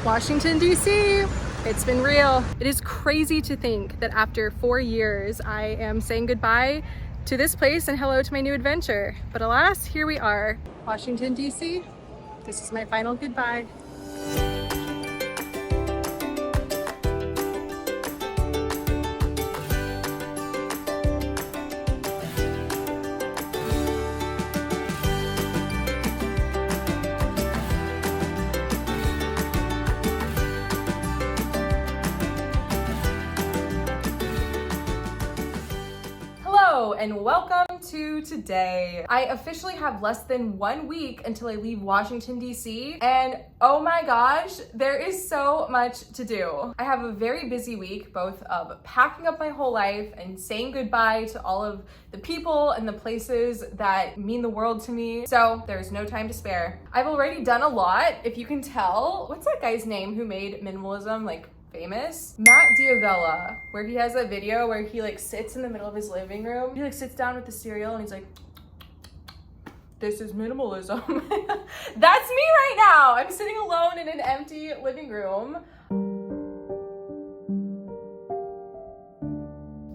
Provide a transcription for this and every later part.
Washington, D.C. It's been real. It is crazy to think that after 4 years, I am saying goodbye to this place and hello to my new adventure. But alas, here we are. Washington, D.C. This is my final goodbye. And welcome to today. I officially have less than 1 week until I leave Washington, D.C. And oh my gosh, there is so much to do. I have a very busy week, both of packing up my whole life and saying goodbye to all of the people and the places that mean the world to me. So there's no time to spare. I've already done a lot, if you can tell. What's that guy's name who made minimalism like famous? Matt Diavella, where he has that video where he like sits in the middle of his living room. He like sits down with the cereal and he's like, this is minimalism. That's me right now. I'm sitting alone in an empty living room.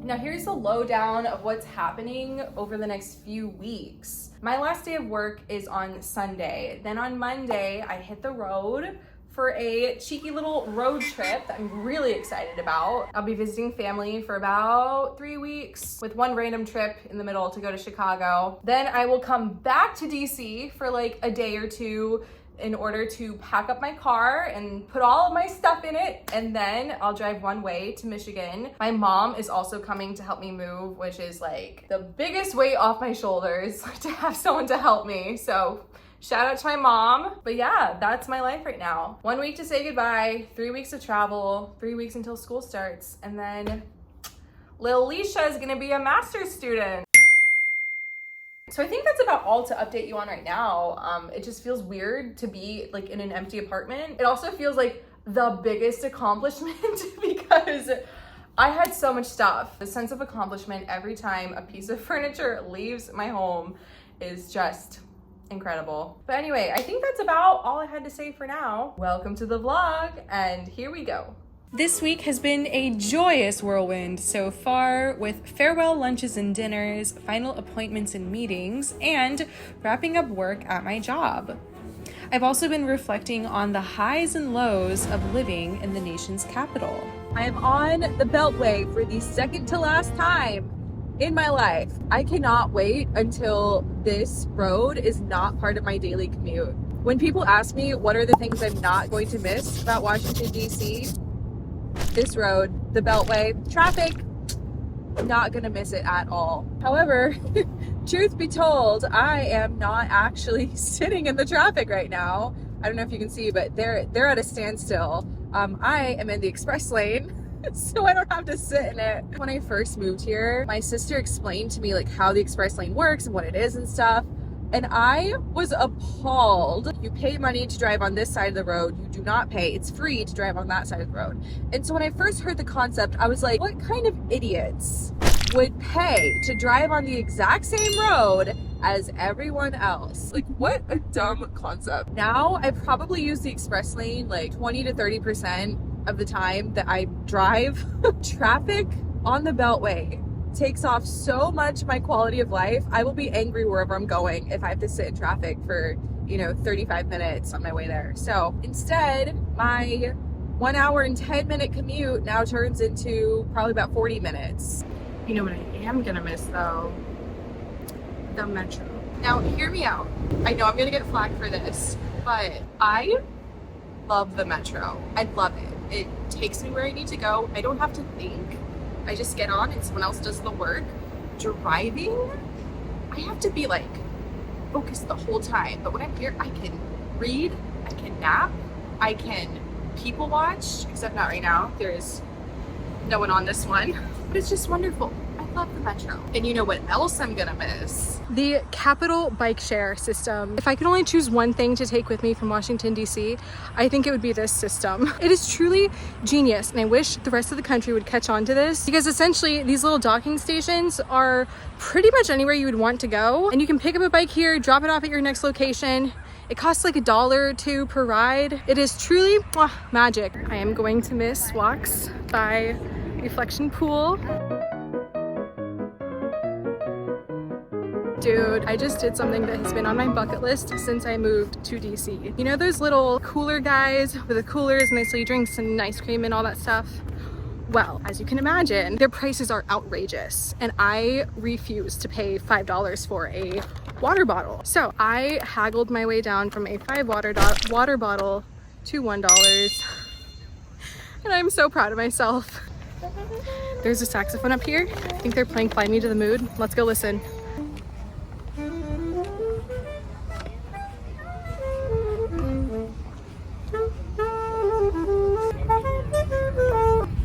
Now here's the lowdown of what's happening over the next few weeks. My last day of work is on Sunday. Then on Monday, I hit the road for a cheeky little road trip that I'm really excited about. I'll be visiting family for about 3 weeks with one random trip in the middle to go to Chicago. Then I will come back to DC for like a day or two in order to pack up my car and put all of my stuff in it. And then I'll drive one way to Michigan. My mom is also coming to help me move, which is like the biggest weight off my shoulders to have someone to help me. So shout out to my mom. But yeah, that's my life right now. 1 week to say goodbye, 3 weeks of travel, 3 weeks until school starts. And then Lil Leisha is gonna be a master's student. So I think that's about all to update you on right now. It just feels weird to be like in an empty apartment. It also feels like the biggest accomplishment because I had so much stuff. The sense of accomplishment every time a piece of furniture leaves my home is just incredible. But anyway, I think that's about all I had to say for now. Welcome to the vlog, and here we go. This week has been a joyous whirlwind so far, with farewell lunches and dinners, final appointments and meetings, and wrapping up work at my job. I've also been reflecting on the highs and lows of living in the nation's capital. I am on the Beltway for the second to last time in my life. I cannot wait until this road is not part of my daily commute. When people ask me what are the things I'm not going to miss about Washington, D.C., this road, the Beltway, traffic, not gonna miss it at all. However, truth be told, I am not actually sitting in the traffic right now. I don't know if you can see, but they're at a standstill. I am in the express lane, so I don't have to sit in it. When I first moved here, my sister explained to me like how the express lane works and what it is and stuff. And I was appalled. You pay money to drive on this side of the road. You do not pay. It's free to drive on that side of the road. And so when I first heard the concept, I was like, what kind of idiots would pay to drive on the exact same road as everyone else? Like, what a dumb concept. Now I probably use the express lane like 20 to 30% of the time that I drive. Traffic on the Beltway takes off so much of my quality of life. I will be angry wherever I'm going if I have to sit in traffic for, 35 minutes on my way there. So instead, my 1 hour and 10 minute commute now turns into probably about 40 minutes. You know what I am gonna miss though? The metro. Now, hear me out. I know I'm gonna get flack for this, but I love the metro. I love it. It takes me where I need to go. I don't have to think. I just get on and someone else does the work. Driving, I have to be like focused the whole time. But when I'm here, I can read, I can nap, I can people watch, except not right now. There's no one on this one, but it's just wonderful. I love the metro. And you know what else I'm gonna miss? The Capital bike share system. If I could only choose one thing to take with me from Washington, D.C., I think it would be this system. It is truly genius, and I wish the rest of the country would catch on to this, because essentially these little docking stations are pretty much anywhere you would want to go, and you can pick up a bike here, drop it off at your next location, It costs like $1 or $2 per ride. It is truly magic. I am going to miss walks by Reflection Pool. Dude, I just did something that has been on my bucket list since I moved to DC. You know those little cooler guys with the coolers and they sell you drinks and ice cream and all that stuff? Well, as you can imagine, their prices are outrageous and I refuse to pay $5 for a water bottle. So I haggled my way down from a $5 water bottle to $1. And I'm so proud of myself. There's a saxophone up here. I think they're playing Fly Me to the Mood. Let's go listen.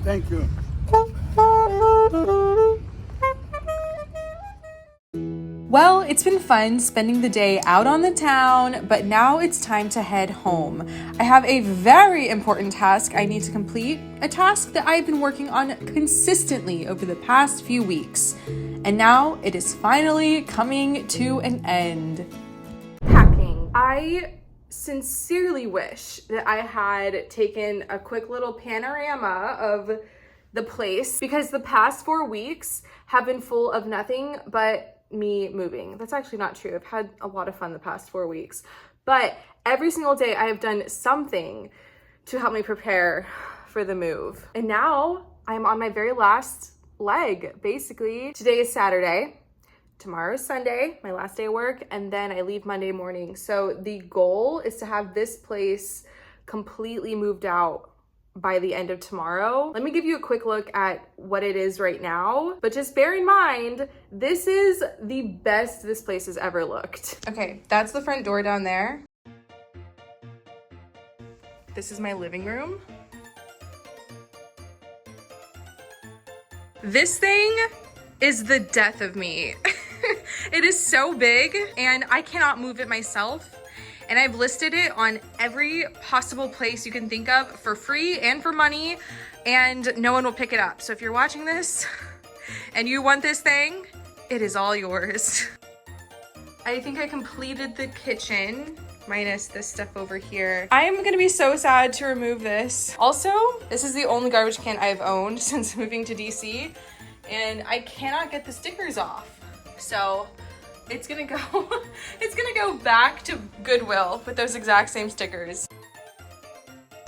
Thank you. Well, it's been fun spending the day out on the town, but now it's time to head home. I have a very important task I need to complete, a task that I've been working on consistently over the past few weeks. And now it is finally coming to an end. Packing. I sincerely wish that I had taken a quick little panorama of the place because the past 4 weeks have been full of nothing but me moving. That's actually not true. I've had a lot of fun the past 4 weeks, but every single day I have done something to help me prepare for the move. And now I'm on my very last leg, basically. Today is Saturday. Tomorrow is Sunday, my last day of work, and then I leave Monday morning. So the goal is to have this place completely moved out by the end of tomorrow. Let me give you a quick look at what it is right now, but just bear in mind, this is the best this place has ever looked. Okay, that's the front door down there. This is my living room. This thing is the death of me. It is so big and I cannot move it myself. And I've listed it on every possible place you can think of for free and for money, and no one will pick it up. So if you're watching this and you want this thing, it is all yours. I think I completed the kitchen, minus this stuff over here. I am gonna be so sad to remove this. Also, this is the only garbage can I've owned since moving to DC, and I cannot get the stickers off. So it's gonna go back to Goodwill with those exact same stickers.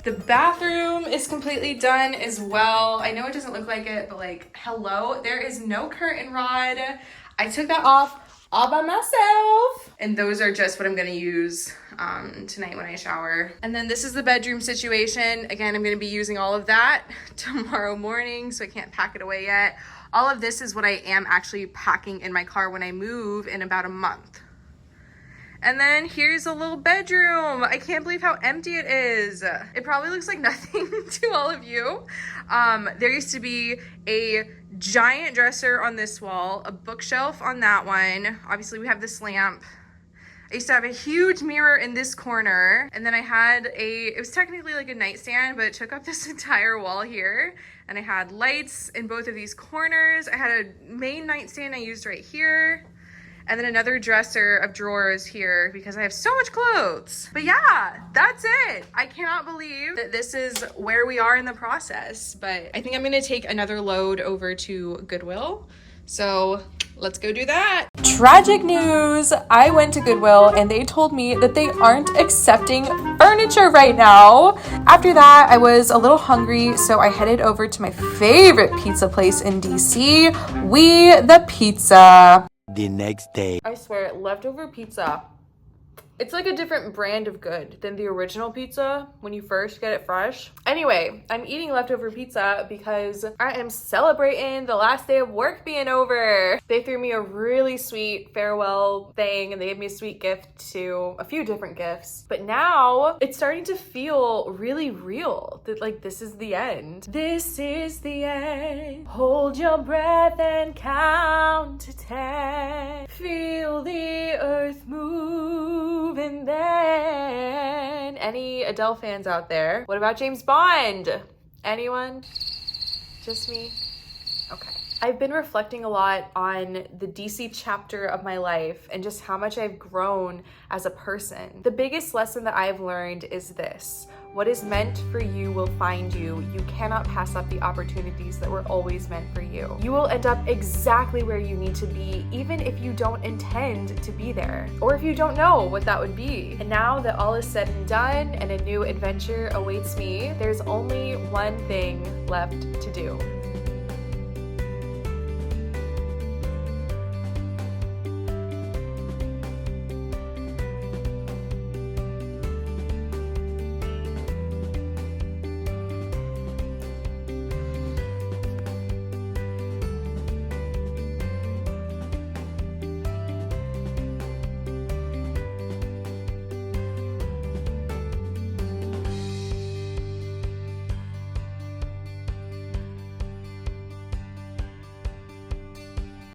The bathroom is completely done as well. I know it doesn't look like it, but like, hello, there is no curtain rod. I took that off all by myself. And those are just what I'm gonna use tonight when I shower. And then this is the bedroom situation. Again, I'm gonna be using all of that tomorrow morning, so I can't pack it away yet. All of this is what I am actually packing in my car when I move in about a month. And then here's a little bedroom. I can't believe how empty it is. It probably looks like nothing to all of you. There used to be a giant dresser on this wall, a bookshelf on that one. Obviously we have this lamp. I used to have a huge mirror in this corner, and then I had it was technically like a nightstand, but it took up this entire wall here. And I had lights in both of these corners. I had a main nightstand I used right here, and then another dresser of drawers here because I have so much clothes. But yeah, that's it. I cannot believe that this is where we are in the process, but I think I'm gonna take another load over to Goodwill. So let's go do that. Tragic news! I went to Goodwill and they told me that they aren't accepting furniture right now. After that, I was a little hungry, so I headed over to my favorite pizza place in DC, We the Pizza. The next day. I swear, leftover pizza. It's like a different brand of good than the original pizza when you first get it fresh. Anyway, I'm eating leftover pizza because I am celebrating the last day of work being over. They threw me a really sweet farewell thing and they gave me a sweet gift too, a few different gifts. But now it's starting to feel really real that like this is the end. This is the end. Hold your breath and count to 10. Feel the earth move. And then, any Adele fans out there? What about James Bond? Anyone? Just me? Okay. I've been reflecting a lot on the DC chapter of my life and just how much I've grown as a person. The biggest lesson that I've learned is this: what is meant for you will find you. You cannot pass up the opportunities that were always meant for you. You will end up exactly where you need to be, even if you don't intend to be there, or if you don't know what that would be. And now that all is said and done and a new adventure awaits me, there's only one thing left to do.